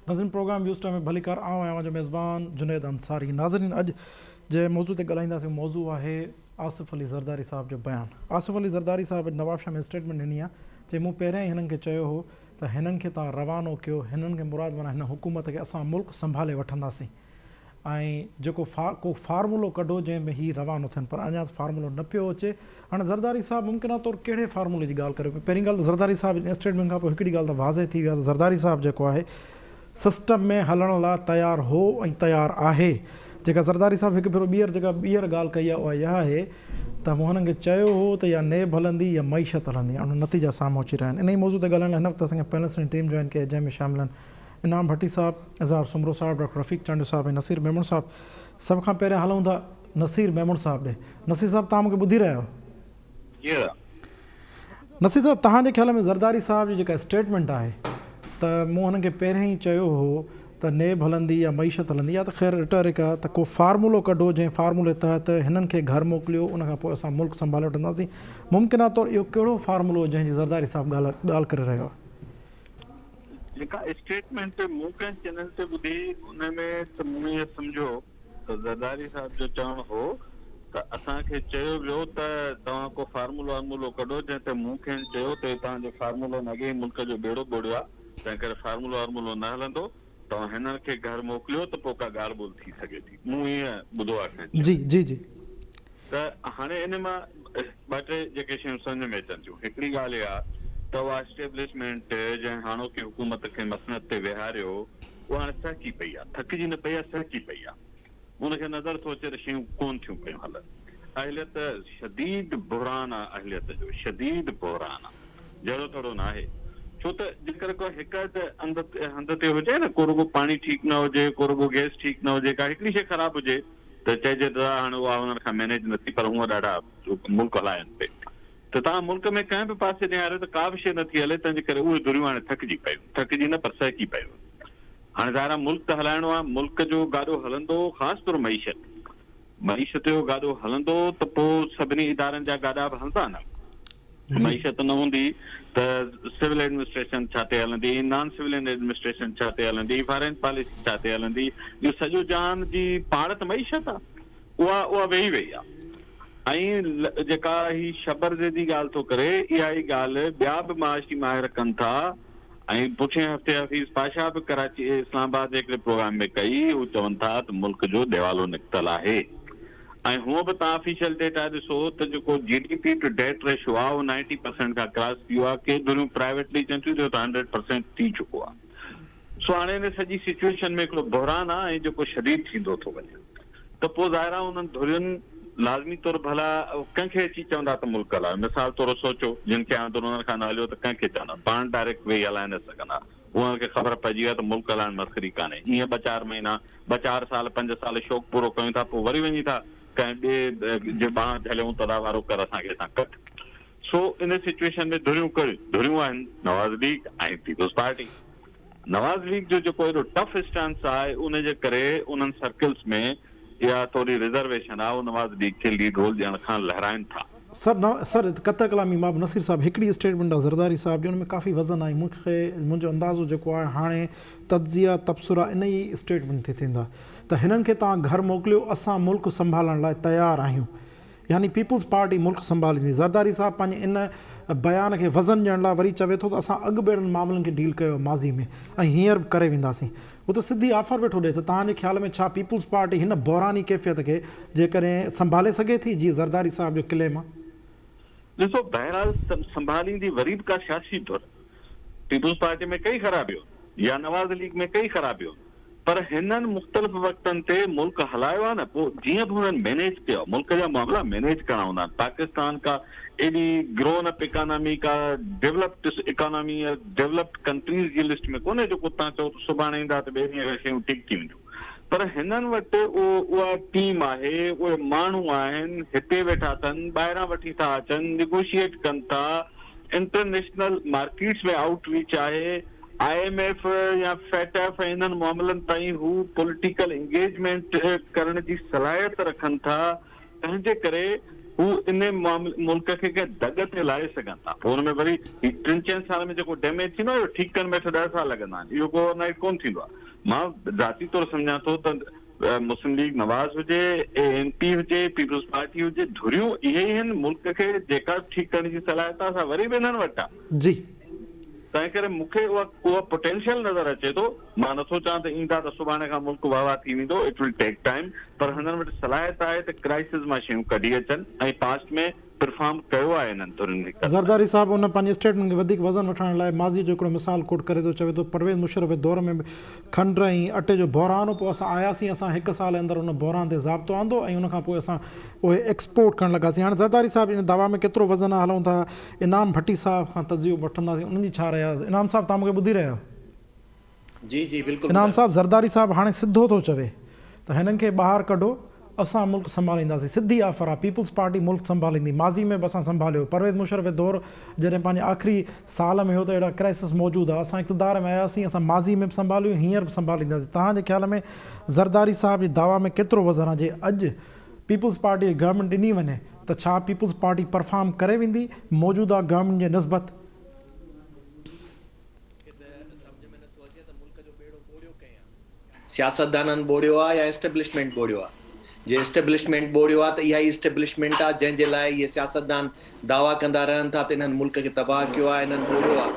नाज़रीन programme views time में भलीकार आऊं जो मेज़बान जुनेद अंसारी। नाज़रीन अॼु जे मौज़ू ते ॻाल्हाईंदासीं मौज़ू आहे आसिफ़ अली ज़रदारी साहब जो बयान। आसिफ़ अली ज़रदारी साहब नवाब शाह में स्टेटमेंट ॾिनी आहे जे मूं पहिरियां ई हिननि खे चयो हो त हिननि खे तव्हां रवानो कयो, हिननि खे मुराद माना हिन हुकूमत खे असां मुल्क संभाले वठंदासीं ऐं जेको को फार्मूलो कढो जंहिंमें ही रवानो थियनि, पर अञा फार्मूलो न पियो अचे। हाणे ज़रदारी साहब मुमकिन तौरु कहिड़े फार्मूले जी ॻाल्हि करे, पहिरीं ॻाल्हि त ज़रदारी साहब स्टेटमेंट खां पोइ हिकिड़ी ॻाल्हि त वाज़े थी वई आहे त ज़रदारी साहब जेको आहे सिस्टम में हलण लाइ तयारु हो ऐं तयारु आहे। जेका ज़रदारी साहब हिकु भेरो ॿीहर ॻाल्हि कई आहे उहा इहा आहे त मूं हुननि खे चयो हो त या नेब हलंदी या मईशत हलंदी, ऐं नतीजा साम्हूं अची रहिया आहिनि। इन ई मौज़ू ते ॻाल्हाइण लाइ हिन वक़्तु असांखे पैनलिस्ट टीम जॉइन कई, जंहिंमें शामिल आहिनि इनाम भट्टी साहब, इज़हार सुमरो साहब, डॉक्टर रफ़ीक चांडियो साहब ऐं नसीर मेमण साहब। सभ खां पहिरियां हलूं था नसीर मेमण साहब ॾे। नसीर साहब तव्हां मूंखे ॿुधी रहिया आहियो? नसीर साहब तव्हांजे ख़्याल में ज़रदारी साहब जी जेका स्टेटमेंट आहे त मूं हुननि खे पहिरियों ई चयो हो त नेब हलंदी या मईशत हलंदी, या त ख़ैर रिटोरिक आहे त को फार्मूलो कढो जंहिं फार्मूले तहत हिननि खे घर मोकिलियो, उनखां पोइ असां मुल्क संभाले वठंदासीं। मुमकिन आहे तौरु इहो कहिड़ो फार्मूलो जंहिंजी ज़रदारी साहब ॻाल्हि करे रहियो आहे? जेका स्टेटमेंट मूं कंहिं चैनल ते ॿुधी उन में त मूं इहो सम्झो त ज़रदारी साहब जो चवणु हो त असांखे चयो वियो त तव्हां को फार्मूलो वार्मूलो कढो, जंहिं ते मूं कंहिं चयो त तव्हांजो फार्मूलो न अॻे मुल्क जो बेड़ो ॿोड़ियो आहे, तंहिं करे फार्मूलो वार्मूलो न हलंदो, तव्हां हिननि खे घर मोकिलियो त पोइ का ॻाल्हि ॿोल थी सघे थी। मूं ईअं ॿुधो आहे। जी जी जी। त हाणे इन मां ॿ टे जेके शयूं सम्झ में अचनि थियूं। हिकिड़ी ॻाल्हि इहा त उहा एस्टेब्लिशमेंट जंहिं हाणोकी हुकूमत खे मसनद ते विहारियो उहा हाणे सहकी पई आहे, थकिजी न पई आहे, सहकी पई आहे। उनखे नज़र थो अचे त शयूं कोन थियूं पियूं हलनि। अहलियत शदीद बहरान आहे, अहलियत जो शदीद बहरान आहे, जहिड़ो तहिड़ो न आहे। छो त जेकर को हिकु हंध ते हुजे न, को रुगो पाणी ठीकु न हुजे, को रुगो गैस ठीकु न हुजे, का हिकिड़ी शइ ख़राबु हुजे त चइजे त हाणे उहा हुननि खां मैनेज नथी, पर हूअं ॾाढा मुल्क हलाइनि पिए। त तव्हां मुल्क में कंहिं बि पासे निहारियो त का बि शइ नथी हले, तंहिंजे करे उहे दुरियूं हाणे थकिजी पियूं, थकिजी न पर सहकी पियूं। हाणे ज़ाहिर मुल्क त हलाइणो आहे, मुल्क जो गाॾो हलंदो, ख़ासि तौरु मईशत जो गाॾो हलंदो त पोइ सभिनी इदारनि जा गाॾा बि हलंदा न। मईशत न हूंदी त सिविल एडमिनिस्ट्रेशन छा ते हलंदी, नॉन सिविल एडमिनिस्ट्रेशन छा ते हलंदी, फॉरेन पॉलिसी छा ते हलंदी, इहो सॼो जहान जी पाण त मईशत आहे, उहा वेही वई आहे। ऐं जेका ही शबरजे जी ॻाल्हि थो करे, इहा ई ॻाल्हि ॿिया बि माशी माहिर कनि था। ऐं पुठियां हफ़्ते हफ़ीज़ पाशा बि कराची इस्लामाबाद जे हिकिड़े प्रोग्राम में कई, हू चवनि था त मुल्क जो दिवालो निकितल आहे। ऐं हूअं बि तव्हां ऑफिशियल डेटा ॾिसो त जेको GDP टू डेट रेशियो आहे उहो 90% खां क्रॉस थी वियो आहे। के दुनियूं प्राइवेटली चवनि थियूं त 100% थी चुको आहे। सो हाणे हिन सॼी सिचुएशन में हिकिड़ो बहरान आहे ऐं जेको शदीद थींदो थो वञे, त पोइ ज़ाहिर आहे उन्हनि धुरियुनि लाज़मी तौरु भला कंहिंखे अची चवंदा त मुल्क हलायो। मिसाल तौरु सोचो, जिन खे आंदोलन उन्हनि खां न हलियो त कंहिंखे चवंदा, पाण डायरेक्ट वेही हलाए न सघंदा। उन्हनि खे ख़बर पइजी आहे त मुल्क हलाइण मस्करी कान्हे। ईअं 2-4 महीना 2-4 साल 5 साल शौक़ु पूरो कयूं था, पोइ वरी वञी था कंहिं ॿिए जे ॿांह झलियूं तदा वारो कर असांखे हितां कट। सो इन सिचुएशन में धुरियूं आहिनि नवाज़ लीग ऐं पीपल्स पार्टी। नवाज़ लीग जो जेको एॾो टफ स्टांस आहे, उनजे करे उन्हनि सर्कल्स में इहा थोरी रिज़र्वेशन आहे, उहो नवाज़ लीग खे लीड रोल ॾियण खां लहराइनि था। सर कत कलामी मां नसीर साहब हिकिड़ी स्टेटमेंट आहे ज़रदारी साहब जो, उनमें काफ़ी वज़न आहे। मुंहिंजो अंदाज़ो जेको आहे हाणे तज्ज़िया तबसरा इन ई स्टेटमेंट ते थींदा त हिननि खे तव्हां घर मोकिलियो, असां मुल्क संभालण लाइ तयारु आहियूं, यानी पीपल्स पार्टी मुल्क संभालींदी। ज़रदारी साहब पंहिंजे इन बयान खे वज़न ॾियण लाइ वरी चवे थो त असां अॻु ॿेड़नि मामलनि खे डील कयो माज़ी में ऐं हींअर बि करे वेंदासीं। उहो त सिधी ऑफर वेठो ॾिए त तव्हांजे ख़्याल में छा पीपल्स पार्टी हिन बहरानी कैफ़ियत खे जेकॾहिं संभाले सघे थी जीअं ज़रदारी साहब जो क्लेम आहे? ॾिसो, बहरहाल संभालींदी वरी बि का सियासी तौर पीपल्स पार्टी में कई ख़राबियूं या नवाज़ लीग में कई ख़राबियूं, पर हिननि मुख़्तलिफ़ वक़्तनि ते मुल्क हलायो आहे न। पोइ जीअं बि हुननि मैनेज कयो, मुल्क जा मामला मैनेज करणा हूंदा आहिनि। पाकिस्तान का एॾी ग्रोन अप इकोनॉमी का डेवलप्ड इकोनॉमी या डेवलप्ड कंट्रीज़ जी लिस्ट में कोन्हे जेको तव्हां चओ त सुभाणे ईंदा त ॿिए ॾींहं शयूं ठीकु थी वेंदियूं। पर हिननि वटि उहा टीम आहे, उहे माण्हू आहिनि, हिते वेठा अथनि, ॿाहिरां वठी था अचनि, निगोशिएट कनि था, इंटरनेशनल मार्केट्स में आउटरीच आहे, IMF या FATF इन्हनि मामलनि ताईं हू पॉलिटिकल इंगेजमेंट करण जी सलाहियत रखनि था। तंहिंजे करे हू इन मुल्क खे दग ते लाहे सघनि था। हुन में वरी 3-4 साल में जेको डैमेज थींदो आहे ठीकु करण में 8-10 साल लॻंदा आहिनि। इहो को ओवरनाइट कोन थींदो आहे। मां ज़ाती तौरु सम्झां थो त मुस्लिम लीग नवाज़ हुजे, एनपी हुजे, पीपल्स पार्टी हुजे, धुरियूं इहे ई आहिनि मुल्क खे जेका ठीकु करण जी सलाहियत आहे असां वरी बि इन्हनि वटि आहे। जी, तंहिं करे मूंखे उहा पोटेंशियल नज़र अचे थो। मां नथो चवां त ईंदा त सुभाणे खां मुल्क वाह थी वेंदो, इट विल टेक टाइम, पर हिननि वटि सलाहियत आहे त क्राइसिस मां शयूं कढी अचनि ऐं पास्ट में परफॉर्म कयो आहे हिननि तुरनि खे। ज़रदारी साहब उन पंहिंजे स्टेटमेंट खे वधीक वज़न वठण लाइ माज़ी जो हिकिड़ो मिसाल कोट करे थो, चवे थो परवेज़ मुशर्रफ जे दौर में खंड ऐं अटे जो बहिरान हो, पोइ असां आयासीं, असां 1 साल अंदरि उन बहिरान ते ज़ाब्तो आंदो ऐं उनखां पोइ असां उहे एक्सपोर्ट करणु लॻासीं। हाणे ज़रदारी साहब इन दावा में केतिरो वज़न आहे, हलूं था इनाम भट्टी साहब खां तजियो वठंदासीं, उन्हनि जी छा रहिया। इनाम साहब तव्हां मूंखे ॿुधी रहिया आहियो? जी जी बिल्कुलु। इनाम साहब, ज़रदारी साहब हाणे सिधो थो चवे त हिननि खे ॿाहिरि कढो, असां मुल्क संभालींदासीं। सिधी ऑफर आहे, पीपल्स पार्टी मुल्क संभालींदी। माज़ी में बि असां संभालियो, परवेज़ मुशर्रफ जो दौर जॾहिं पंहिंजे आख़िरी साल में हो त अहिड़ा क्राइसिस मौजूदु आहे, असां इक़्तिदार में आयासीं, असां माज़ी में बि संभालियो, हींअर बि संभालींदासीं। तव्हांजे ख़्याल में ज़रदारी साहब जे दावा में केतिरो वज़न आहे? जे अॼु पीपल्स पार्टी जी गवर्नमेंट ॾिनी वञे त छा पीपल्स पार्टी परफॉर्म करे वेंदी मौजूदा गवर्नमेंट जे निस्बत? सियासतदाननि बोड़ियो आहे या एस्टेब्लिशमेंट बोड़ियो आहे? जे एस्टेब्लिशमेंट बोड़ियो आहे त इहा ई एस्टेब्लिशमेंट आहे जंहिंजे लाइ इहे सियासतदान दावा कंदा रहनि था त इन्हनि मुल्क खे तबाह कयो आहे, इन्हनि बोड़ियो आहे,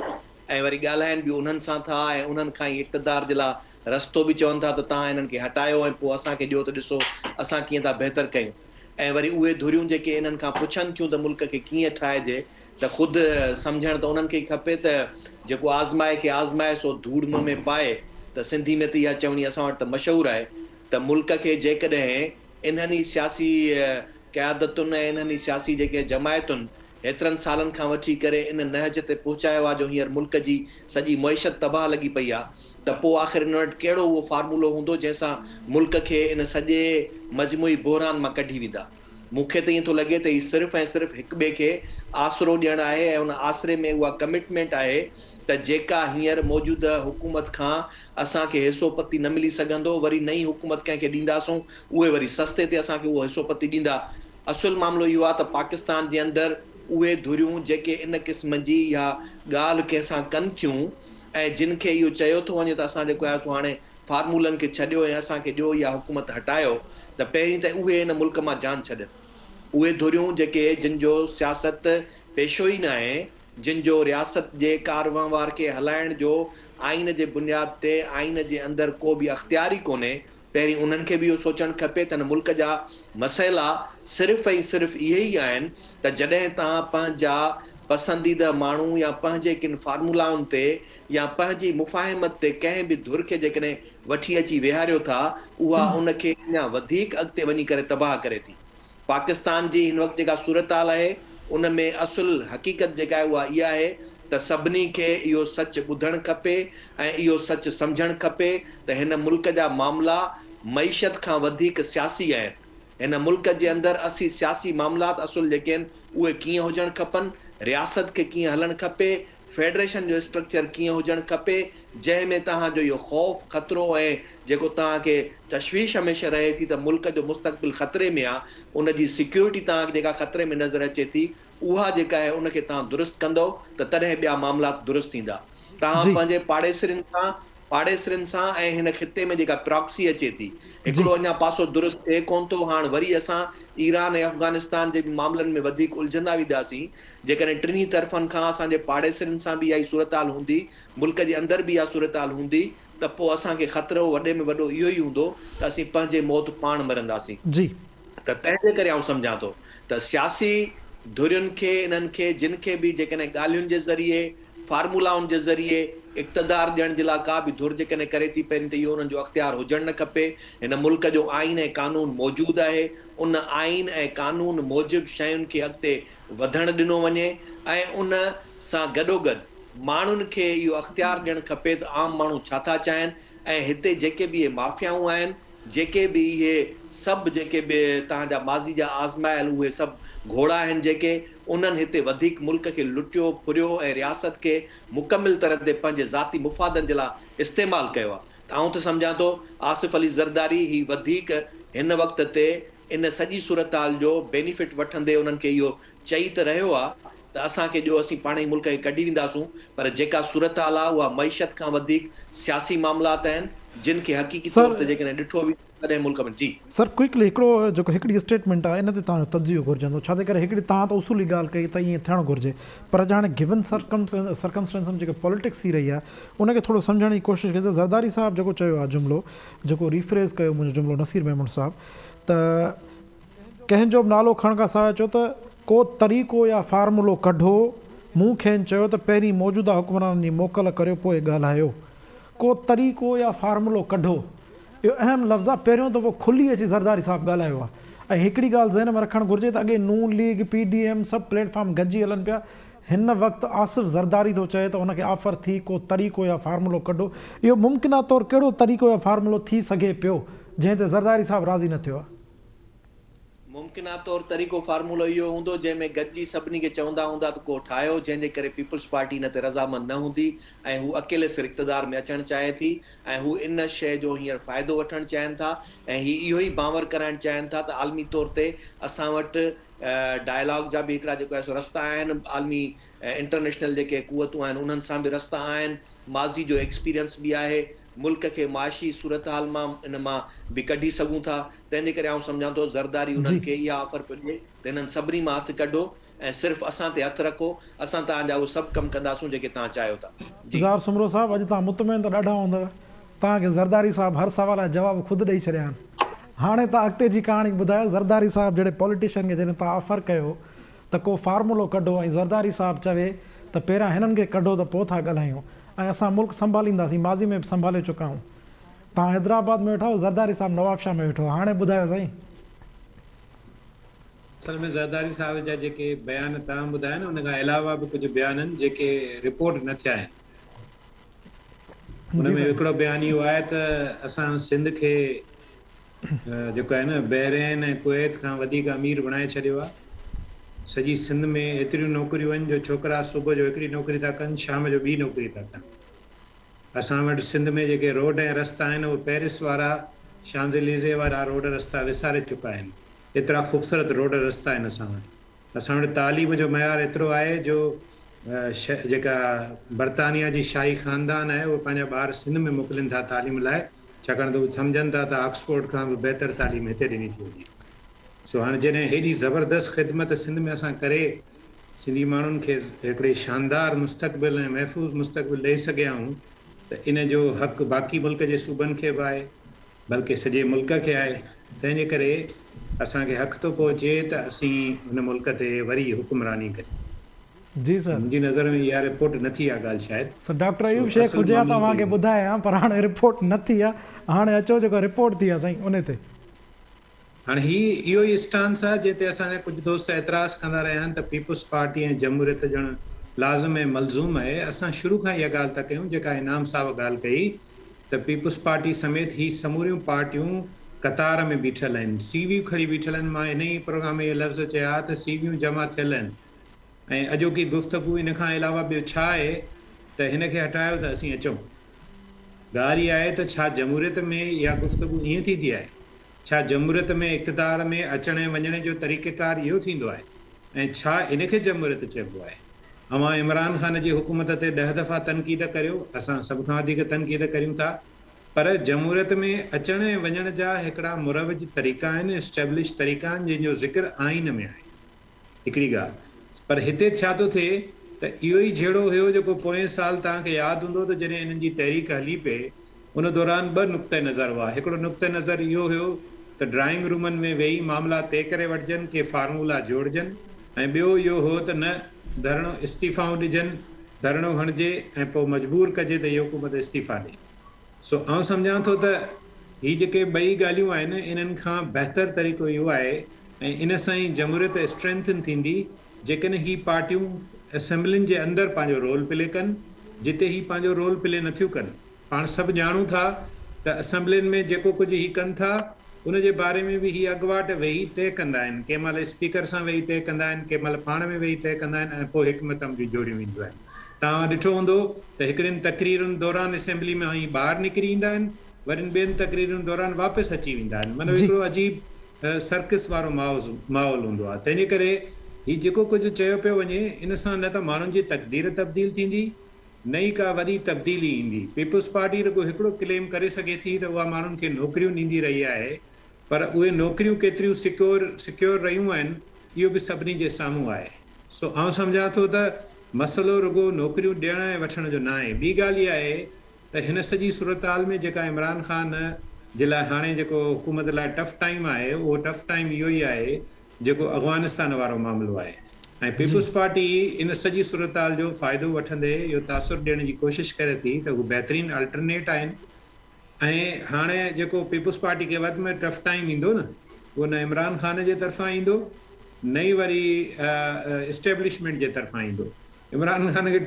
ऐं वरी ॻाल्हाइनि बि उन्हनि सां था ऐं उन्हनि खां ई इक़्तिदार जे लाइ रस्तो बि चवनि था त तव्हां इन्हनि खे हटायो ऐं पोइ असांखे ॾियो त ॾिसो असां कीअं था बहितर कयूं। ऐं वरी उहे धुरियूं जेके इन्हनि खां पुछनि थियूं त मुल्क खे कीअं ठाहिजे, त ख़ुदि सम्झणु त उन्हनि खे खपे त जेको आज़माए खे आज़माए सो धूड़ मुंहं में पाए। त सिंधी में त इहा चवणी असां वटि त मशहूरु आहे त मुल्क खे जेकॾहिं इन्हनि ई सियासी क़यादतुनि ऐं इन्हनि ई सियासी जेके जमायतुनि हेतिरनि सालनि खां वठी करे इन नहज ते पहुचायो आहे जो हींअर मुल्क जी सॼी मईशत तबाह लॻी पई आहे, त पोइ आख़िर इन वटि कहिड़ो उहो फार्मूलो हूंदो जंहिंसां मुल्क खे इन सॼे मजमूई बहिरान मां कढी वेंदा। मूंखे त ईअं थो लॻे त हीउ सिर्फ़ु ऐं सिर्फ़ु हिक ॿिए खे आसरो ॾियणु आहे ऐं उन आसरे में उहा कमिटमेंट आहे त जेका हींअर मौजूदा हुकूमत खां असांखे हिसो पती न मिली सघंदो, वरी नई हुकूमत कंहिंखे ॾींदासूं, उहे वरी सस्ते ते असांखे उहो हिसो पती ॾींदा। असुल मामिलो इहो आहे त पाकिस्तान जे अंदरि उहे धुरियूं जेके इन क़िस्म जी इहा ॻाल्हि कंहिंसां कनि थियूं ऐं जिन खे इहो चयो थो वञे त असां जेको आहे सो हाणे फार्मूलनि खे छॾियो ऐं असांखे ॾियो इहा हुकूमत हटायो, त पहिरीं त उहे इन मुल्क मां जान छॾनि। उहे धुरियूं जेके जिन जो सियासत पेशो ई न आहे, जिन जो रियासत जे कारवंवार खे हलाइण जो आइन जे बुनियाद ते आइन जे अंदरि को बि अख़्तियार ई कोन्हे, पहिरीं उन्हनि खे बि इहो सोचणु खपे त हिन मुल्क जा मसइला सिर्फ़ु ऐं सिर्फ़ु इहे ई आहिनि त जॾहिं तव्हां पंहिंजा पसंदीदा माण्हू या पंहिंजे किन फार्मूलाउनि ते या पंहिंजी मुफ़ाहिमत ते कंहिं बि धुर खे जेकॾहिं वठी अची विहारियो था, उहा उनखे अञा वधीक अॻिते वञी करे तबाह करे थी। पाकिस्तान जी हिन वक़्तु जेका सूरत हाल आहे उन में असुल हक़ीक़त जेका आहे उहा इहा आहे त सभिनी खे इहो सच ॿुधणु खपे ऐं इहो सच सम्झणु खपे त हिन मुल्क जा मामला मईशत खां वधीक सियासी आहिनि। हिन मुल्क जे अंदरि असी सियासी मामलात असुल जेके आहिनि उहे कीअं हुजणु खपनि, रियासत खे कीअं हलणु खपे, फेडरेशन जो स्ट्रक्चर कीअं हुजणु खपे, जंहिंमें तव्हांजो इहो ख़ौफ़ ख़तरो ऐं जेको तव्हांखे तशवीश हमेशह रहे थी त मुल्क जो मुस्तक़बिल ख़तरे में आहे, उनजी सिक्योरिटी तव्हांखे जेका ख़तरे में नज़र अचे थी, उहा जेका आहे उनखे तव्हां दुरुस्त कंदो त तॾहिं ॿिया मामला दुरुस्त थींदा। तव्हां पंहिंजे पाड़ेसरनि सां ऐं हिन ख़िते में जेका प्रॉक्सी अचे थी, हिकिड़ो अञा पासो दुरुस्त थिए कोन थो। हाणे वरी असां ईरान ऐं अफ़गानिस्तान जे मामलनि में वधीक उलझंदा वेंदासीं। जेकॾहिं टिनी तरफ़नि खां असांजे पाड़ेसरनि सां बि इहा ई सूरत हाल हूंदी, मुल्क जे अंदरि बि इहा सूरत हाल हूंदी, त पोइ असांखे ख़तरो वॾे में वॾो इहो ई हूंदो त असीं पंहिंजे मौत पाण मरंदासीं। जी, त तंहिंजे करे आउं सम्झां थो त सियासी धुरियुनि खे इन्हनि खे जिन खे बि जेकॾहिं ॻाल्हियुनि जे ज़रिए फार्मूलाउनि जे ज़रिए इक़्तिदार ॾियण जे लाइ का बि धुर जेकॾहिं करे थी, पहिरीं त इहो उन्हनि जो अख़्तियार हुजणु न खपे। हिन मुल्क जो आइन ऐं कानून मौजूदु आहे, उन आइन ऐं कानून मूजिबि शयुनि खे अॻिते वधणु ॾिनो वञे ऐं उन सां गॾोगॾु माण्हुनि खे इहो अख़्तियार ॾियणु खपे त आम माण्हू छा था चाहिनि ऐं हिते जेके बि इहे माफ़ियाऊं आहिनि, जेके बि इहे सभु जेके बि तव्हांजा माज़ी जा आज़मायल उहे सभु घोड़ा आहिनि जेके उन्हनि हिते वधीक मुल्क खे लुटियो फुरियो ऐं रियासत खे मुकमिल तरह ते पंहिंजे ज़ाती मुफ़ादनि जे लाइ इस्तेमालु कयो आहे। त आउं त सम्झां थो आसिफ अली ज़रदारी ही वधीक हिन वक़्त ते इन सॼी सूरताल जो बेनिफिट वठंदे उन्हनि खे इहो चई त रहियो आहे त असांखे जो असीं पाण ई मुल्क खे कढी वेंदासूं, पर जेका सूरताल आहे उहा मईशत खां वधीक सियासी मामलात आहिनि जिन खे हक़ीक़ी तौर ते जेकॾहिं ॾिठो बि तॾहिं मुल्क में जी सर क्विकली हिकिड़ो जेको हिकिड़ी स्टेटमेंट आहे इन ते तव्हांजो तजियो घुरिजंदो, छा जे करे हिकिड़ी तव्हां त उसूली ॻाल्हि कई त ईअं थियणु घुरिजे, पर अॼु हाणे गिवन सरकमस्टेंस में जेके पॉलिटिक्स थी रही आहे उनखे थोरो सम्झण जी कोशिशि कजे। ज़रदारी साहब जेको चयो आहे जुमिलो, जेको रिफ्रेज़ कयो मुंहिंजो जुमिलो नसीर मेमन साहब, त कंहिंजो बि नालो खण खां सवाइ चयो त को तरीक़ो या फार्मूलो कढो, मूं खेनि चयो त पहिरीं मौजूदा हुक्मराननि जी मोकल करियो पोइ ॻाल्हायो। को तरीक़ो या फार्मूलो कढो, इहो अहम लफ़्ज़ आहे, पहिरियों दफ़ो खुली अची ज़रदारी साहब ॻाल्हायो आहे। ऐं हिकिड़ी ॻाल्हि ज़हन में रखणु घुरिजे त अॻे नून लीग PDM सभु प्लेटफॉर्म गॾिजी हलनि पिया, हिन वक़्तु आसिफ़ ज़रदारी थो चए त उनखे ऑफर थी को तरीक़ो या फार्मूलो कढो। इहो मुमकिना तौरु कहिड़ो तरीक़ो या फार्मूलो थी सघे पियो जंहिं ते ज़रदारी साहब राज़ी न थियो आहे? मुमकिना तौरु तरीक़ो फार्मूलो इहो हूंदो जंहिंमें गॾिजी सभिनी खे चवंदा हूंदा त को ठाहियो जंहिंजे करे पीपल्स पार्टी इन ते रज़ामंद न हूंदी ऐं हू अकेले सिर इक़्तिदार में अचणु चाहे थी ऐं हू इन शइ जो हींअर फ़ाइदो वठणु चाहिनि था ऐं इहो ई बावर कराइणु चाहिनि था त आलमी तौर ते असां वटि डायलॉग जा बि हिकिड़ा जेको आहे सो रस्ता आहिनि, आलमी इंटरनेशनल जेके कुवतूं आहिनि उन्हनि सां बि रस्ता आहिनि, माज़ी जो एक्सपीरियंस बि आहे, मुल्क खे माशी सूरत हाल मां इन मां बि कढी सघूं था। तंहिंजे करे आउं सम्झां थो ज़रदारी उन्हनि खे इहा ऑफर पियो ॾिए त हिननि सभिनी मां हथु कढो ऐं सिर्फ़ु असां ते हथु रखो, असां तव्हांजा उहे सभु कमु कंदासूं जेके तव्हां चाहियो था। ज़ार सुमरो साहब, अॼु तव्हां मुतमइन त ॾाढा हूंदव, तव्हांखे ज़रदारी साहब हर सवाल जा जवाब ख़ुदि ॾेई छॾिया आहिनि। हाणे तव्हां अॻिते जी कहाणी ॿुधायो, ज़रदारी साहब जहिड़े पॉलिटिशियन खे जॾहिं तव्हां ऑफर कयो त को फार्मूलो कढो ऐं ज़रदारी साहब चवे त पहिरियां हिननि खे कढो त पोइ था ॻाल्हायूं ऐं असां मुल्क संभालींदासीं, माज़ी में बि संभाले चुका आहियूं। तव्हां हैदराबाद में वेठो, ज़रदारी साहब नवाबशाह में वेठो, हाणे ॿुधायो साईं। असल में ज़रदारी साहब जा जेके बयान तव्हां ॿुधाया न, उन खां अलावा बि कुझु बयान आहिनि जेके रिपोर्ट न थिया आहिनि। हुन में हिकिड़ो बयान इहो आहे त असां सिंध खे जेको आहे न बहरेन ऐं कुवैत खां वधीक अमीर बणाए छॾियो आहे। सॼी सिंध में एतिरियूं नौकरियूं आहिनि जो छोकिरा सुबुह जो हिकिड़ी नौकरी था कनि, शाम जो ॿी नौकरी था कनि। असां वटि सिंध में जेके रोड ऐं रस्ता आहिनि उहे पेरिस वारा शांज़ेलीज़े वारा रोड रस्ता विसारे चुका आहिनि। एतिरा ख़ूबसूरत रोड रस्ता आहिनि असां वटि तालीम जो मयार एतिरो आहे जो जेका बरतानिया जी शाही ख़ानदान आहे उहे पंहिंजा ॿार सिंध में मोकिलीनि था तालीम लाइ, छाकाणि त उहे सम्झनि था त ऑक्सफोर्ड खां बि बहितर तालीम हिते ॾिनी थी वञे। सो हाणे जॾहिं हेॾी ज़बरदस्त ख़िदमत सिंध में असां करे सिंधी माण्हुनि खे हिकिड़े शानदार मुस्तक़बिल ऐं महफ़ूज़ मुस्तक़बिल ॾेई सघिया आहियूं त इन जो हक़ु बाक़ी मुल्क जे सूबनि खे बि आहे, बल्कि सॼे मुल्क खे आहे। तंहिंजे करे असांखे हक़ थो पहुचे त असीं हुन मुल्क ते वरी हुक्मरानी कयूं। जी सर, मुंहिंजी नज़र में इहा रिपोर्ट न थी आहे ॻाल्हि शायदि। सर डॉक्टर अयूब शेख हुजे तव्हांखे ॿुधायां, पर हाणे रिपोर्ट न थी आहे, हाणे अचो जेको रिपोर्ट थी आहे साईं उन ते। हाणे इहो ई स्टांस आहे जिते असांजा कुझु दोस्त एतिराज़ कंदा रहिया आहिनि त पीपल्स पार्टी ऐं जमहूरियत ॼण लाज़िम ऐं मलज़ूम आहे। असां शुरू खां इहा ॻाल्हि था कयूं जेका इनाम साहब ॻाल्हि कई त पीपल्स पार्टी समेत ही समूरियूं पार्टियूं कतार में बीठल आहिनि, सीवियूं खणी बीठल आहिनि। मां इन ई प्रोग्राम में इहे लफ़्ज़ चया त सीवियूं जमा थियल आहिनि ऐं अॼोकी गुफ़्तगू इन खां अलावा ॿियो छा आहे त हिन खे हटायो त असीं अचूं। ॻाल्हि इहा आहे त छा जमहूरियत में इहा गुफ़्तगू ईअं थींदी आहे? छा जमहूरियत में इक़्तिदार में अचण ऐं वञण जो तरीक़ेकार इहो थींदो आहे ऐं छा इनखे जमहूरियत चइबो आहे? अवां इमरान ख़ान जी हुकूमत ते 10 दफ़ा तनक़ीद करियो, असां सभ खां वधीक तनक़ीद करियूं था, पर जमहूरियत में अचण ऐं वञण जा हिकिड़ा मुरवज तरीक़ा आहिनि, एस्टेब्लिश तरीक़ा आहिनि जंहिंजो ज़िक्र आइन में आहे। हिकिड़ी ॻाल्हि पर हिते छा थो थिए त इहो ई जहिड़ो हुयो जेको पोएं साल तव्हांखे यादि हूंदो त जॾहिं इन्हनि जी तहरीक हली पए उन दौरान 2 नुक़्ते नज़र हुआ। हिकिड़ो नुक़्ते नज़र इहो हुयो त ड्राइंग रूमनि में वेही मामला तइ करे वठिजनि, के फार्मूला जोड़जनि, ऐं ॿियो इहो हो त न धरणो इस्तीफ़ाऊं ॾिजनि, धरणो हणिजे ऐं पोइ मजबूर कजे त इहो हुकूमत इस्तीफ़ा ॾे। सो आउं सम्झां थो त ही जेके ॿई ॻाल्हियूं आहिनि इन्हनि खां बहितर तरीक़ो इहो आहे ऐं इन सां ई जमहूरियत स्ट्रेंथन थींदी जेकॾहिं ही पार्टियूं असेंबलियुनि जे अंदरि पंहिंजो रोल प्ले कनि, जिते ही पंहिंजो रोल प्ले नथियूं कनि। पाण सभु ॼाणूं था त असेंबलियुनि में जेको कुझु ही कनि था उन जे बारे में बि ही अॻुवाट वेही तइ कंदा आहिनि, कंहिं महिल स्पीकर सां वेही तइ कंदा आहिनि, कंहिं महिल पाण में वेही तइ कंदा आहिनि ऐं पोइ हिकमत अमली जोड़ियूं वेंदियूं आहिनि। तव्हां ॾिठो हूंदो त हिकिड़ियुनि तक़रीरुनि दौरान असेंबली में ॿाहिरि निकिरी ईंदा आहिनि, वरी ॿियनि तक़रीरुनि दौरान वापसि अची वेंदा आहिनि। मतिलबु हिकिड़ो अजीब सर्कस वारो माहौल हूंदो आहे। तंहिंजे करे हीउ जेको कुझु चयो पियो वञे, इन सां न त माण्हुनि जी तक़दीर तब्दील थींदी, न ई का वॾी तब्दीली ईंदी। पीपुल्स पार्टी रुॻो हिकिड़ो क्लेम करे सघे थी त उहा माण्हुनि खे नौकरियूं ॾींदी रही आहे, पर उहे नौकरियूं केतिरियूं सिक्योर रहियूं आहिनि, इहो बि सभिनी जे साम्हूं आहे। सो आउं सम्झां थो त मसइलो रुॻो नौकरियूं ॾियण ऐं वठण जो न आहे। ॿी ॻाल्हि इहा आहे त हिन सॼी सूरताल में जेका इमरान ख़ान जे लाइ हाणे जेको हुकूमत लाइ टफ टाइम आहे, उहो टफ टाइम इहो ई आहे जेको अफ़गानिस्तान वारो मामिलो आहे। ऐं पीपुल्स पार्टी इन सॼी सूरताल जो फ़ाइदो वठंदे इहो तासुर ॾियण जी कोशिशि करे थी त उहे बहितरीनु अल्टरनेट आहिनि। ऐं हाणे जेको पीपुल्स पार्टी खे वधि में टफ टाइम ईंदो न, उहो न इमरान ख़ान जे तरफ़ां ईंदो, न ई वरी इस्टेब्लिशमेंट जे तरफ़ां ईंदो। इमरान ख़ान खे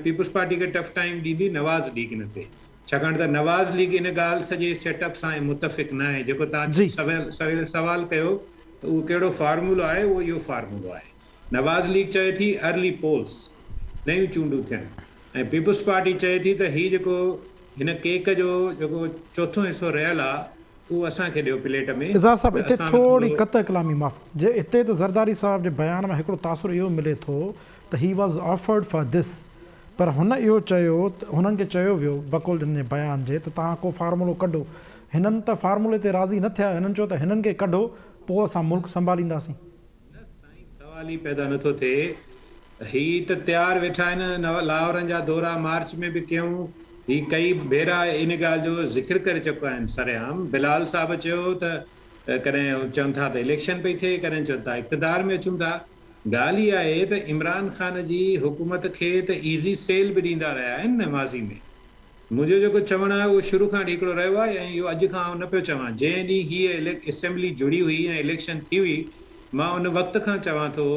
पीपुल्स पार्टी खे टफ टाइम ॾींदी नवाज़ लीग इन ते, छाकाणि त नवाज़ लीग इन ॻाल्हि सॼे सेटअप सां मुतफ़िक़ न आहे। जेको तव्हां सवाल कयो त उहो कहिड़ो फार्मूलो आहे, उहो इहो फार्मूलो आहे। नवाज़ लीग चए थी अर्ली पोल्स, नयूं चूंडूं थियनि, ऐं पीपुल्स पार्टी चए थी त हीउ जेको हिन केक जो जेको चोथों हिसो रहियल आहे, उहो असांखे ॾियो प्लेट में। इज़ाज़ साहब, हिते थोरी कत कलामी माफ़ जे हिते त ज़रदारी साहब जे बयान में हिकिड़ो तासुर इहो मिले थो त he was offered for this, पर हुन इहो चयो त हुननि खे चयो वियो बकुल जे बयान जे त तव्हां को फार्मूलो कढो। हिननि त फार्मूले ते राज़ी न थिया, हिननि चयो त हिननि खे कढो, पोइ असां मुल्क संभालींदासीं। सवाल ई पैदा नथो थिए। ही त तयारु वेठा आहिनि, लाहौरनि जा दौरा मार्च में बि कयूं, ही कई भेरा इन ॻाल्हि जो ज़िक्र करे चुका आहिनि सरेआम। बिलाल साहब चयो त कॾहिं चवनि था त इलेक्शन पई थिए, कॾहिं चवनि था इक़्तिदार में अचूं था। ॻाल्हि इहा आहे त इमरान ख़ान जी हुकूमत खे त ईज़ी सेल बि ॾींदा रहिया आहिनि न माज़ी में। मुंहिंजो जेको चवणु आहे उहो शुरू खां हिकिड़ो रहियो आहे, ऐं इहो अॼु खां न पियो चवां। जंहिं ॾींहुं हीअ असेंबली जुड़ी हुई ऐं इलेक्शन थी हुई, मां उन वक़्त खां चवां थो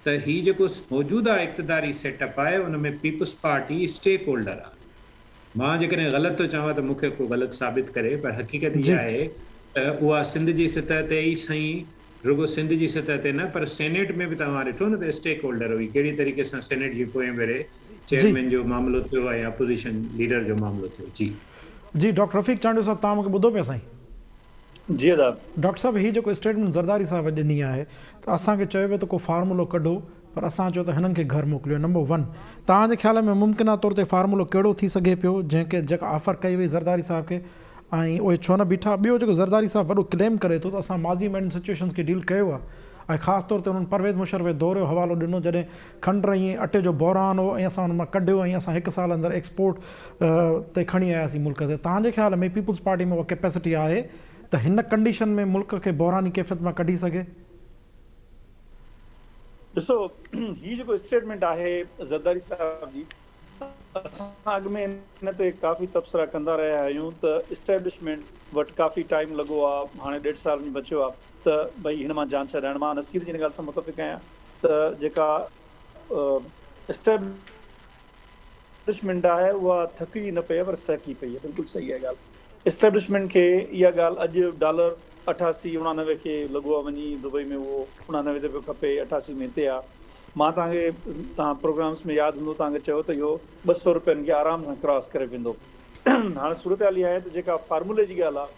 त हीउ जेको मौजूदा इक़्तिदारी सेटअप आहे, उन में पीपुल्स पार्टी स्टेक होल्डर आहे। मां जेकॾहिं ग़लति थो चवां त मूंखे को ग़लति साबित करे, पर हक़ीक़त इहा आहे त उहा सिंध जी सतह ते ई सही, रुॻो सिंध जी सतह ते न, पर सेनेट में बि तव्हां ॾिठो न त स्टेक होल्डर हुई। कहिड़ी तरीक़े सां सेनेट जी पोएं भेरे चेयरमैन जो मामिलो थियो ऐं अपोज़िशन लीडर जो मामिलो थियो। जी डॉक्टर रफ़ीक चांडियो साहब, तव्हां मूंखे ॿुधो पिया साईं? जी दादा। डॉक्टर साहब, हीअ जेको स्टेटमेंट ज़रदारी साहब ॾिनी आहे त असांखे चयो वियो त को फार्मूलो कढो, पर असां चयो त हिननि खे घर मोकिलियो। नंबर 1, तव्हांजे ख़्याल में मुमकिना तौर ते फार्मूलो कहिड़ो थी सघे पियो जेका ऑफर कई वई ज़रदारी साहब खे, ऐं उहे छो न बीठा? ॿियो जेको ज़रदारी साहब वॾो क्लेम करे थो त असां माज़ी में सिचुएशन्स खे डील कयो आहे, ऐं ख़ासि तौर ते उन्हनि परवेज़ मुशर्रफ जे दौरे जो हवालो ॾिनो जॾहिं खंड ऐं अटे जो बहिरान हो, ऐं असां हुन मां कढियो ऐं असां 1 साल अंदरि एक्सपोर्ट ते खणी आयासीं मुल्क ते। तव्हांजे ख़्याल में पीपुल्स पार्टी में उहा कैपेसिटी आहे त हिन कंडीशन में मुल्क खे बहिरानी कैफ़ियत मां कढी सघे? ॾिसो, हीउ जेको स्टेटमेंट आहे ज़रदारी साहब जी, असां अॻु में हिन ते काफ़ी तबसरा कंदा रहिया आहियूं त इस्टेब्लिशमेंट वटि काफ़ी टाइम लॻो आहे, हाणे 1.5 साल में बचियो आहे, त भई हिन मां जांच रहण। मां नसीर जी हिन ॻाल्हि सां मुतफ़िक़ आहियां त जेका इस्टेब्लिशमेंट आहे उहा थकी न पई आहे, पर सहकी पई आहे। बिल्कुलु सही आहे ॻाल्हि। इस्टेब्लिशमेंट खे इहा ॻाल्हि अॼु $88 89 खे लॻो आहे वञी दुबई में, उहो 89 ते पियो खपे, 88 में हिते आहे। मां तव्हां प्रोग्राम्स में यादि हूंदो तव्हांखे चयो त इहो $200 खे आराम सां क्रॉस करे वेंदो। हाणे सूरत हाल इहा आहे त जेका फार्मूले जी ॻाल्हि आहे,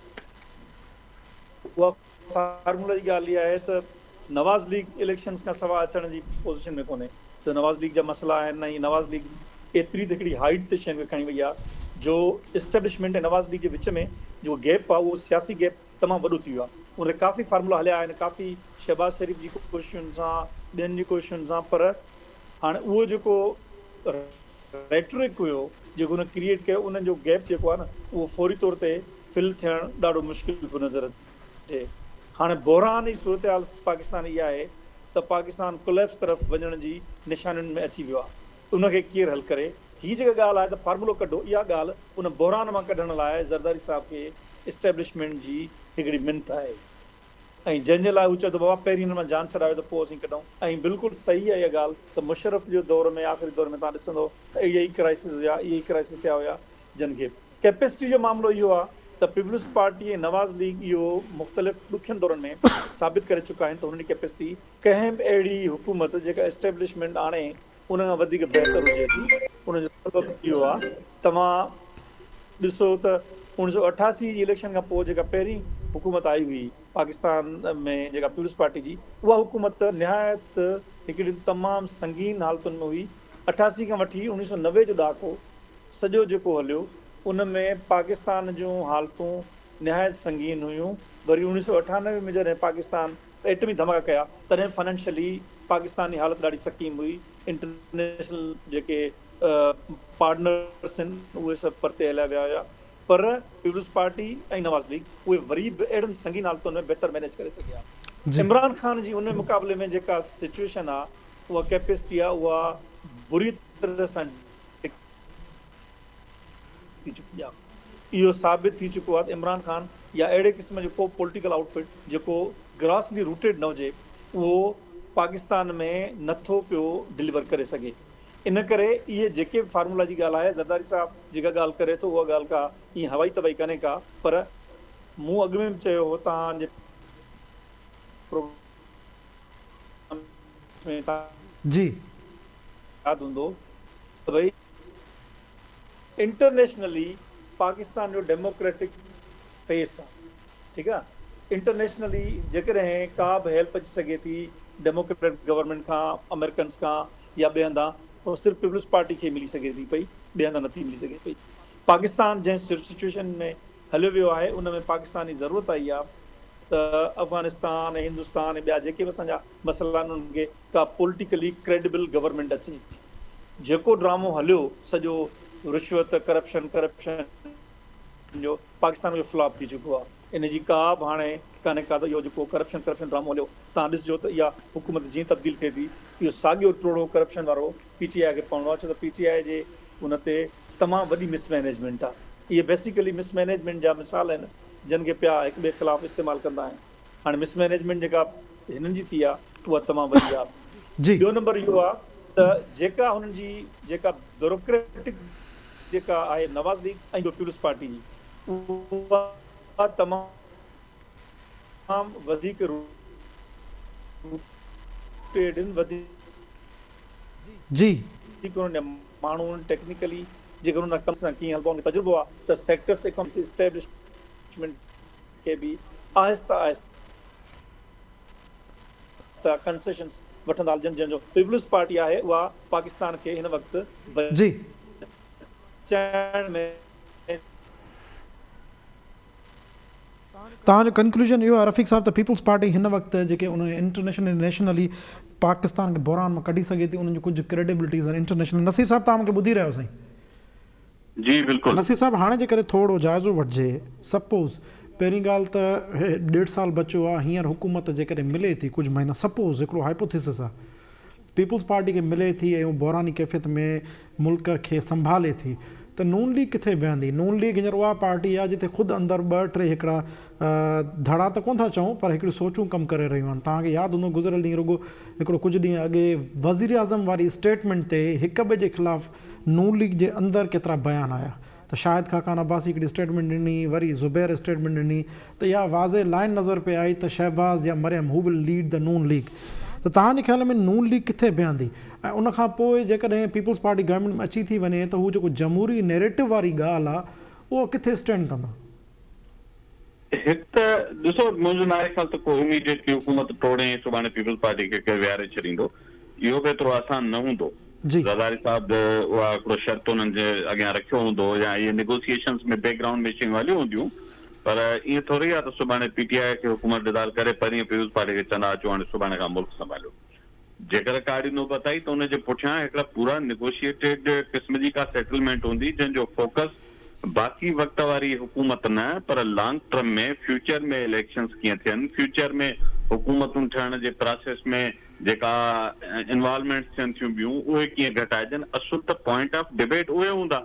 उहा फार्मूले जी ॻाल्हि इहा आहे त नवाज़ लीग इलेक्शन्स खां सवाइ अचण जी पोज़ीशन में कोन्हे। त नवाज़ लीग जा मसइला आहिनि, ऐं नवाज़ लीग एतिरी त हिकिड़ी हाइट ते शयुनि खे खणी वई आहे जो इस्टेब्लिशमेंट ऐं नवाज़ लीग जे विच में जो गैप आहे, उहो सियासी गैप तमामु वॾो थी वियो आहे। उन काफ़ी फार्मूला हलिया आहिनि, काफ़ी शहबाज़ शरीफ़ जी कोशिशुनि सां, ॿियनि जी कोशिशुनि सां, पर हाणे उहो जेको रेटरिक हुयो जेको हुन क्रिएट कयो, उन्हनि जो गैप जेको आहे न, उहो फौरी तौर ते फिल थियणु ॾाढो मुश्किल पियो नज़र अचे। हाणे बहिरान जी सूरत हाल पाकिस्तान इहा आहे त पाकिस्तान कोलैप्स तरफ़ वञण जी निशानियुनि में अची वियो आहे। उनखे केरु हल करे? हीअ जेका ॻाल्हि आहे त फार्मूलो कढो, इहा ॻाल्हि उन बहिरान मां कढण लाइ ज़रदारी साहब खे इस्टेब्लिशमेंट जी हिकिड़ी मिनत आहे, ऐं जंहिंजे लाइ हू चए थो बाबा पहिरीं हिन मां जान छॾायो त पोइ असीं कढूं। ऐं बिल्कुलु सही आहे इहा ॻाल्हि त मुशर्रफ जो दौर में, आख़िरी दौर में तव्हां ॾिसंदो त इहे ई क्राइसिस हुया, इहे ई क्राइसिस थिया हुया। जन खे कैपेसिटी जो मामिलो इहो आहे त पीपुल्स पार्टी ऐं नवाज़ लीग इहो मुख़्तलिफ़ ॾुखियनि दौरनि में साबित करे चुका आहिनि त हुननि जी कैपेसिटी कंहिं बि अहिड़ी हुकूमत जेका इस्टेब्लिशमेंट आणे उन खां वधीक बहितर हुजे थी। उनजो सबबु इहो आहे, तव्हां ॾिसो त 1988 जी इलेक्शन खां पोइ जेका पहिरीं हुकूमत आई हुई पाकिस्तान में जेका पीपुल्स पार्टी जी, उहा हुकूमत निहायत हिकिड़ी तमामु संगीन हालतुनि में हुई। 88 खां वठी 1990 जो ॾहाको सॼो जेको हलियो उन में पाकिस्तान जूं हालतूं निहायत संगीन हुयूं। वरी 1998 में जॾहिं पाकिस्तान एटमी धमाका कया तॾहिं फाइनेंशियली पाकिस्तान जी हालत ॾाढी सकीम हुई। इंटरनेशनल जेके पार्टनर्स आहिनि उहे सभु परते हलिया विया हुया, पर पीपुल्स पार्टी ऐं नवाज़ लीग उहे वरी बि अहिड़नि संगीन हालतुनि में बहितर मैनेज करे सघिया। जी। इमरान ख़ान जी उन मुक़ाबले में जेका सिचुएशन आहे उहा कैपेसिटी आहे उहा बुरी तरह सां थी चुकी आहे। इहो साबित थी चुको आहे त इमरान ख़ान या अहिड़े क़िस्म जो को पॉलिटिकल आउटफिट जेको ग्रासली रूटेड न हुजे उहो पाकिस्तान में नथो पियो डिलीवर करे सघे। इन करे इहे जेके फार्मूला जी ॻाल्हि आहे, ज़रदारी साहिबु जेका ॻाल्हि करे थो उहा ॻाल्हि का ईअं हवाई तबाही कान्हे का, पर मूं अॻु में बि चयो हो तव्हांजे जी यादि हूंदो त भई इंटरनेशनली पाकिस्तान जो डेमोक्रेटिक फेस आहे, ठीकु आहे। इंटरनेशनली जेकॾहिं का बि हेल्प अची सघे थी डेमोक्रेटिक गवर्नमेंट खां, अमेरिकन्स खां या ॿिए हंधा, उहो सिर्फ़ु पीपुल्स पार्टी खे मिली सघे थी पई, ॿिए हंधा नथी मिली सघे पई। पाकिस्तान जंहिं सिचुएशन में हलियो वियो आहे उन में पाकिस्तान जी ज़रूरत आई आहे त अफ़गानिस्तान ऐं हिंदुस्तान ऐं ॿिया जेके बि असांजा मसइला आहिनि उन्हनि खे का पॉलिटिकली क्रेडिबल गवर्नमेंट अचे। जेको ड्रामो हलियो सॼो रिश्वत करप्शन जो पाकिस्तान जो फ्लॉप थी चुको आहे। इन जी का बि हाणे कान्हे का त इहो जेको करप्शन ड्रामो हलियो, तव्हां ॾिसजो त इहा हुकूमत जीअं तब्दील थिए थी इहो साॻियो टोड़ो करप्शन वारो PTI खे पवंदो आहे, छो त PTI जे उन ते तमामु वॾी मिसमैनेजमेंट आहे। इहे बेसिकली मिसमैनेजमेंट जा मिसाल आहिनि जिन खे पिया हिक ॿिए ख़िलाफ़ु इस्तेमालु कंदा आहिनि। हाणे मिसमैनेजमेंट जेका हिननि जी थी आहे उहा तमामु वॾी आहे। जी। ॿियो नंबर इहो आहे त जेका हुननि जी जेका ब्यूरोक्रेटिक जेका आहे नवाज़ लीग ऐं पीपुल्स पार्टी जी, उहा तमामु वधीक जी माण्हू टेक्निकली जेकर हुन कम सां कीअं हलबो आहे तजुर्बो आहे त सेक्टर्स इकोनॉमिक एस्टेब्लिशमेंट खे बि आहिस्ता आहिस्ता कंसेशन्स वठंदा हलजनि। जंहिंजो पीपुल्स पार्टी आहे उहा पाकिस्तान खे हिन वक़्तु जी चइण में तव्हांजो कंक्लूजन इहो आहे रफ़ीक साहब त पीपुल्स पार्टी हिन वक़्तु जेके उन इंटरनेशनल नेशनली पाकिस्तान खे बहरान मां कढी सघे थी, उन्हनि जो कुझु क्रेडिबिलिटीज़ आहिनि इंटरनेशनल। नसीर साहब तव्हां मूंखे ॿुधी रहियो साईं? जी बिल्कुलु। नसीर साहब हाणे जे करे थोरो जाइज़ो वठिजे, सपोज़ पहिरीं ॻाल्हि त 1.5 साल बचियो आहे, हींअर हुकूमत जेकॾहिं मिले थी कुझु महीना, सपोज़ हिकिड़ो हाइपोथेसिस आहे पीपुल्स पार्टी खे मिले थी ऐं बहरानी कैफ़ियत में मुल्क खे संभाले थी, त नून लीग किथे बीहंदी? नून लीग हींअर उहा पार्टी आहे जिते ख़ुदि अंदरि 2-3 हिकिड़ा धड़ा त कोन था चऊं पर हिकिड़ी सोचूं कमु करे रहियूं आहिनि। तव्हांखे यादि हूंदो गुज़िरियल ॾींहुं रुॻो हिकिड़ो कुझु ॾींहं अॻे वज़ीर आज़म वारी स्टेटमेंट ते हिक ॿिए जे ख़िलाफ़ु नून लीग जे अंदरि केतिरा बयान आया त शाहिद खाकान अब्बासी हिकिड़ी स्टेटमेंट ॾिनी, वरी ज़ुबैर स्टेटमेंट ॾिनी, त इहा वाज़े लाइन नज़र पे आई त शहबाज़ या Maryam who will lead the Noon League. त तव्हांजे ख़्याल में नून लीग किथे बीहंदी? ऐं उनखां पोइ जेकॾहिं पीपुल्स पार्टी गवर्नमेंट में अची थी वञे त हू जेको जमहूरी नैरेटिव वारी ॻाल्हि आहे उहो किथे स्टैंड कंदा? हिकु त ॾिसो, मुंहिंजो नाहे ख़्याल त को इमीडिएट की हुकूमत टोड़े सुभाणे पीपुल्स पार्टी खे विहारे छॾींदो, इहो बि एतिरो आसान न हूंदो। ज़रदारी साहब उहा हिकिड़ो शर्त उन्हनि जे अॻियां रखियो हूंदो या इहे नेगोशिएशन्स में बैकग्राउंड में शयूं हलियूं हूंदियूं, पर ईअं थोरी आहे त सुभाणे PTI खे हुकूमत डिदाल करे परीहं पीपुल्स पार्टी खे चवंदा अचो हाणे सुभाणे खां मुल्क संभालियो। जेकर का अहिड़ी नौबत आई त हुनजे पुठियां हिकिड़ा पूरा नेगोशिएटेड क़िस्म जी का सेटलमेंट हूंदी जंहिंजो फोकस बाक़ी वक़्त वारी हुकूमत न पर लॉन्ग टर्म में फ्यूचर में इलेक्शंस कीअं थियनि, फ्यूचर में हुकूमतूं ठहण जे प्रोसेस में जेका इन्वॉल्वमेंट थियनि थियूं ॿियूं उहे कीअं घटाइजनि। असुल त पॉइंट ऑफ डिबेट उहे हूंदा।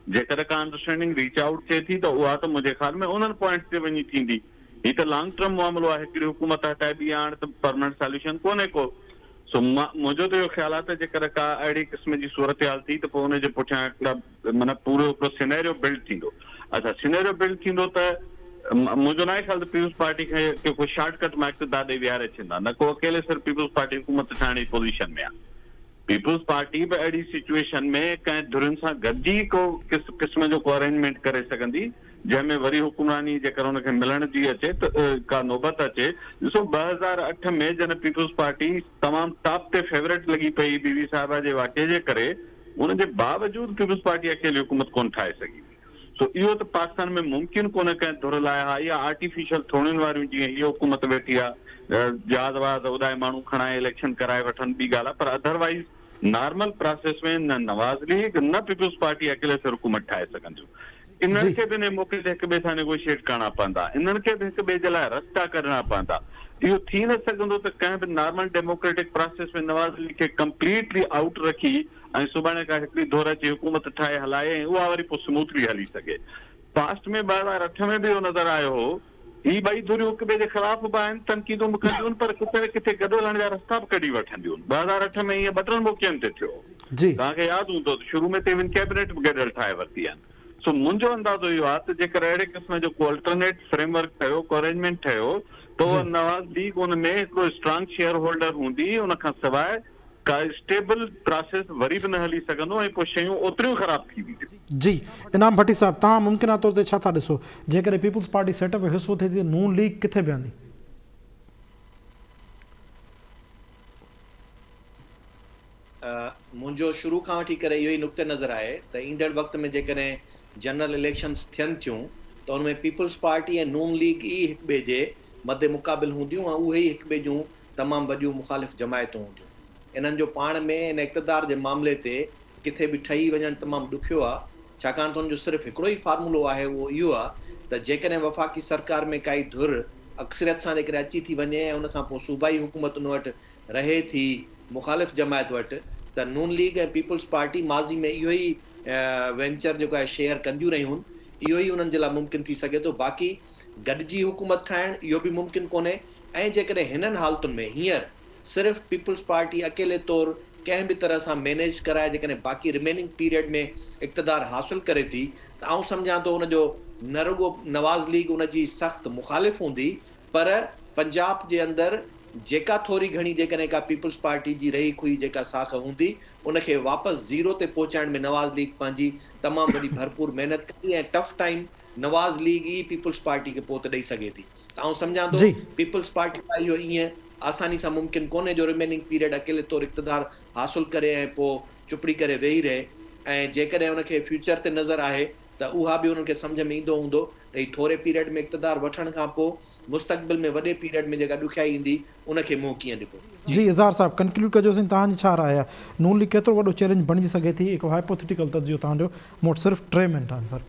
जेकर का अंडरस्टैंडिंग रीच आउट थिए थी त उहा त मुंहिंजे ख़्याल में उन्हनि पॉइंट्स ते वञी थींदी। हीअ त लॉन्ग टर्म मामिलो आहे, हिकिड़ी हुकूमत हटाइबी आहे हाणे त परमानेंट सॉल्यूशन कोन्हे को। सो मुंहिंजो त इहो ख़्यालु आहे त जेकर का अहिड़ी क़िस्म जी सूरत हाल थी त पोइ हुनजे पुठियां हिकिड़ा माना पूरो हिकिड़ो सिनेरियो बिल्ड थींदो। अच्छा, सिनेरियो बिल्ड थींदो त मुंहिंजो नाहे ख़्याल त पीपुल्स पार्टी खे कोई शॉर्टकट मां इक़्तिदार ॾेई विहारे छॾींदा, न को अकेले सिर्फ़ु पीपुल्स पार्टी हुकूमत ठाहिण जी पोज़ीशन में आहे। पीपुल्स पार्टी बि अहिड़ी सिचुएशन में कंहिं धुरियुनि सां गॾिजी को क़िस्म जो को अरेंजमेंट करे सघंदी जंहिंमें वरी हुकुमरानी जेकर हुनखे मिलण जी अचे त का नौबत अचे। ॾिसो 2008 में जॾहिं पीपल्स पार्टी तमामु टॉप ते फेवरेट लॻी पई बीबी साहिबा जे वाक़े जे करे, उनजे बावजूदि पीपल्स पार्टी अकेली हुकूमत कोन ठाहे सघी। सो इहो त पाकिस्तान में मुमकिन कोन्हे कंहिं धुर लाइ हा, इहा आर्टिफिशियल थोड़ियुनि वारियूं जीअं हीअ हुकूमत वेठी आहे, जहाज़ वहाज़ उॾाए माण्हू खणाए इलेक्शन कराए वठनि, ॿी ॻाल्हि आहे, पर अदरवाइज़ नॉर्मल प्रोसेस में न नवाज़ लीग न पीपल्स पार्टी अकेले से हुकूमत ठाहे सघंदियूं। इन्हनि खे बि इन मौक़े ते हिक ॿिए सां नेगोशिएट करणा पवंदा, इन्हनि खे बि हिक ॿिए जे लाइ रस्ता कढणा पवंदा। इहो थी न सघंदो त कंहिं बि नॉर्मल डेमोक्रेटिक प्रोसेस में नवाज़ लीग खे कंप्लीटली आउट रखी ऐं सुभाणे का हिकिड़ी दौर अची हुकूमत ठाहे हलाए ऐं उहा वरी पोइ स्मूथली हली सघे। पास्ट में 2008 में बि इहो नज़र आयो हो, ही ॿई धुरियूं हिक ॿिए जे ख़िलाफ़ बि आहिनि, तनक़ीदूं बि कंदियूं पर किथे न किथे गॾु हलण जा रस्ता बि कढी वठंदियूं। 2008 में ईअं 2 मौक़नि ते थियो, तव्हांखे यादि हूंदो त शुरू में ते कैबिनेट बि गॾियल ठाहे वरिती आहिनि। सो मुंहिंजो अंदाज़ो इहो आहे त जेकर अहिड़े क़िस्म जो को अल्टरनेट फ्रेमवर्क ठहियो, को अरेंजमेंट ठहियो, त उहा नवाज़ लीग उन में हिकिड़ो स्ट्रांग शेयर होल्डर हूंदी, उन खां सवाइ का स्टेबल प्रोसेस वरी बि न हली सघंदो ऐं पोइ शयूं ओतिरियूं ख़राब थी वेंदियूं। जी इनाम भट्टी साहब, तव्हां मुमकिन तौर ते छा था ॾिसो, जेकॾहिं पीपल्स पार्टी सेटअप जो हिसो थिए थी, नून लीग किथे बीहंदी? मुंहिंजो शुरू खां वठी करे इहो ई नुक़्ते नज़र आहे त ईंदड़ वक़्त में जेकॾहिं जनरल इलेक्शन्स थियनि थियूं त उनमें पीपल्स पार्टी ऐं नून लीग ई हिक ॿिए जे मदे मुक़ाबिल हूंदियूं ऐं उहे ई हिक ॿिए जूं तमामु वॾियूं मुख़ालिफ़ जमायतूं हूंदियूं। इन्हनि जो पाण में इन इक़्तिदार जे मामले ते किथे बि ठही वञणु तमामु ॾुखियो आहे, छाकाणि त हुनजो सिर्फ़ु हिकिड़ो ई फार्मूलो आहे, उहो इहो आहे त जेकॾहिं वफ़ाक़ी सरकार में काई धुर अक्सरियत सां जेकॾहिं अची थी वञे ऐं उनखां पोइ सूबाई हुकूमत उन वटि रहे थी मुख़ालिफ़ जमायत वटि, त नून लीग ऐं पीपल्स पार्टी माज़ी में इहो ई वेंचर जेको आहे शेयर कंदियूं रहियूं, इहो ई उन्हनि जे लाइ मुमकिन थी सघे थो। बाक़ी गॾिजी हुकूमत ठाहिणु इहो बि मुमकिन कोन्हे, ऐं जेकॾहिं हिननि हालतुनि में हींअर सिर्फ़ु पीपल्स पार्टी अकेले तौरु कंहिं बि तरह सां मैनेज कराए जेकॾहिं बाक़ी रिमेनिंग पीरियड में इक़्तिदार हासिलु करे थी, त आउं सम्झां थो उनजो न रुॻो नवाज़ लीग उनजी सख़्तु मुख़ालिफ़ हूंदी, पर पंजाब जे अंदरि जेका थोरी घणी जेकॾहिं का पीपल्स पार्टी जी रही खुई जेका साख हूंदी, उनखे वापसि ज़ीरो ते पहुचाइण में नवाज़ लीग पंहिंजी तमामु वॾी भरपूर महिनत कंदी ऐं टफ टाइम नवाज़ लीग ई पीपल्स पार्टी खे पोइ त ॾेई सघे थी। त आउं सम्झां थो पीपल्स पार्टी लाइ इहो ईअं आसानी सां मुमकिन कोन्हे जो रिमेनिंग पीरियड अकेले तौरु इक़्तिदार हासिलु करे ऐं पोइ चुपड़ी करे वेही रहे, ऐं जेकॾहिं उनखे फ्यूचर ते नज़र आहे त उहा बि उन्हनि खे सम्झ में ईंदो हूंदो त ही थोरे पीरियड में इक़्तिदार वठण खां पोइ मुस्तक़बिल में वॾे पीरियड में जेका ॾुखियाई ईंदी उनखे मुंहुं कीअं ॾिबो। जी इज़हार साहब कंक्लूड कजोसीं, तव्हांजी छा राय आहे, नून लीग केतिरो वॾो चैलेंज बणिजी सघे थी? हिकु हाइपोथेटिकल तजियो तव्हांजो, मूं वटि सिर्फ़ु 3 मिनट आहिनि सर।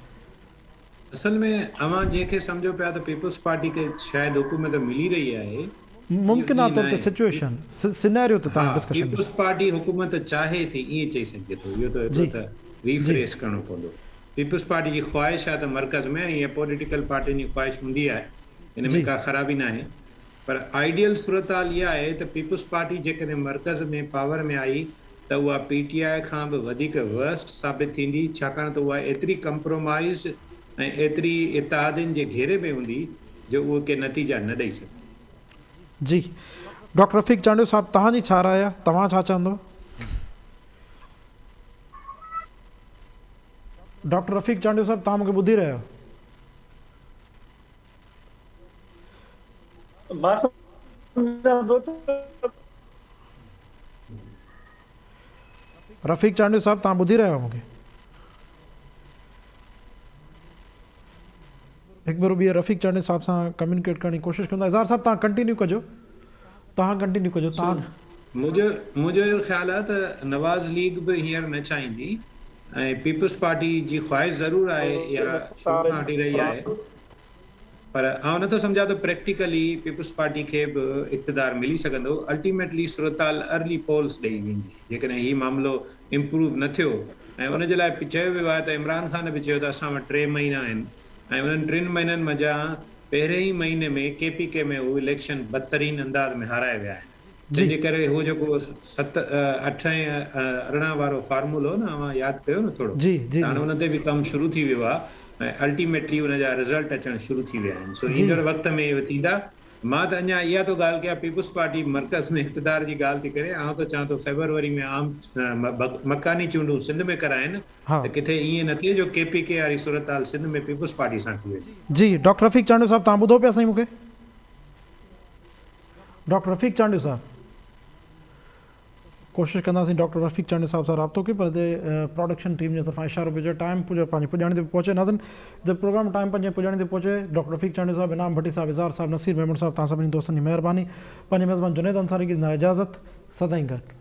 असल में अवां जंहिंखे सम्झो पिया त पीपल्स पार्टी खे शायदि हुकूमत मिली रही आहे, मुमकिन आहे तौर ते सिचुएशन सिनेरियो ते तव्हां डिस्कशन पीपल्स पार्टी हुकूमत चाहे थी ईअं चई सघिजे थो, इहो त हिकिड़ो त रीफ्रेश करणो पवंदो। पीपल्स पार्टी जी ख़्वाहिश आहे त मर्कज़ में ईअं पॉलिटिकल पार्टियुनि जी ख़्वाहिश हूंदी आहे, हिन में का ख़राबी न आहे, पर आइडियल सूरत हाल इहा आहे त पीपल्स पार्टी जेकॾहिं मर्कज़ में पावर में आई त उहा PTI खां बि वधीक वर्स्ट साबित थींदी, छाकाणि त उहा एतिरी कंप्रोमाइज़ ऐं एतिरी इतिहादियुनि जे घेरे में हूंदी जो उहो के नतीजा न ॾेई सघे। जी डॉक्टर रफ़ीक चांडियो साहब, तव्हांजी छा राय आहे, तव्हां छा चवंदव? डॉक्टर रफ़ीक चांडियो साहब, तव्हां मूंखे ॿुधी रहिया आहियो? रफ़ीक चांडियो साहब, तव्हां ॿुधी रहिया आहियो मूंखे? हिकु भेरो ॿीहर रफ़ीक चांडियो साहब सां कम्युनिकेट करण जी कोशिशि कंदा। इज़हार साहब तव्हां कंटिन्यू कजो, मुंहिंजो इहो ख़्यालु आहे त नवाज़ लीग बि हींअर न चाहींदी ऐं पीपल्स पार्टी जी ख़्वाहिश ज़रूरु आहे, इहा शुरू खां वठी रही आहे, पर आउं नथो सम्झां त प्रैक्टिकली पीपल्स पार्टी खे बि इक़्तिदार मिली सघंदो। अल्टीमेटली सूरत हाल अर्ली पोल्स ॾेई वेंदी जेकॾहिं हीउ मामिलो इम्प्रूव न थियो, ऐं उनजे लाइ चयो वियो आहे त इमरान ख़ान बि चयो त असां वटि 3 महीना आहिनि ऐं उन्हनि 3 महीननि मंझां पहिरें ई महीने में KPK में उहो इलेक्शन बदतरीन अंदाज़ में हाराए विया आहिनि, जंहिंजे करे उहो जेको 7, 8 ऐं 18 वारो फार्मूलो न अवां यादि कयो न थोरो, हाणे उन ते बि कमु शुरू थी वियो आहे ऐं अल्टीमेटली उनजा रिज़ल्ट अचणु शुरू थी विया आहिनि। सो ईंदड़ वक़्त में इहो थींदा मां त अञा इहा तो ॻाल्हि कयां पीपुल्स पार्टी मर्कज़ में इक़्तिदार जी ॻाल्हि थी करे आउं त चवां थो फेब्रुअरी में आम मकानी चूंडूं सिंध में कराइनि हाँ। त किथे ईअं न थिए जो KPK वारी सूरत हाल सिंध में पीपुल्स पार्टी सां थी वञे। जी डॉक्टर रफ़ीक चांडियो साहब तव्हां ॿुधो पिया साईं मूंखे? डॉक्टर रफ़ीक चांडियो साहब, कोशिशि कंदासीं डॉक्टर रफ़ीक चांडियो साहब सां राब्तो कयूं, पर प्रोडक्शन टीम जे तरफ़ां इशारो पियो टाइम पंहिंजे पुॼाणी ते पहुचे नाज़रीन, जब प्रोग्राम टाइम पंहिंजे पुॼाणी ते पहुचे। डॉक्टर रफ़ीक चांडियो साहब, इनाम भट्टी साहब, इज़हार साहब, नसीर मेमन साहब, तव्हां सभिनी दोस्तनि जी महिरबानी। पंहिंजे मेज़बान जुनैद अंसारी खे ॾींदा इजाज़त। सदाईं गॾु।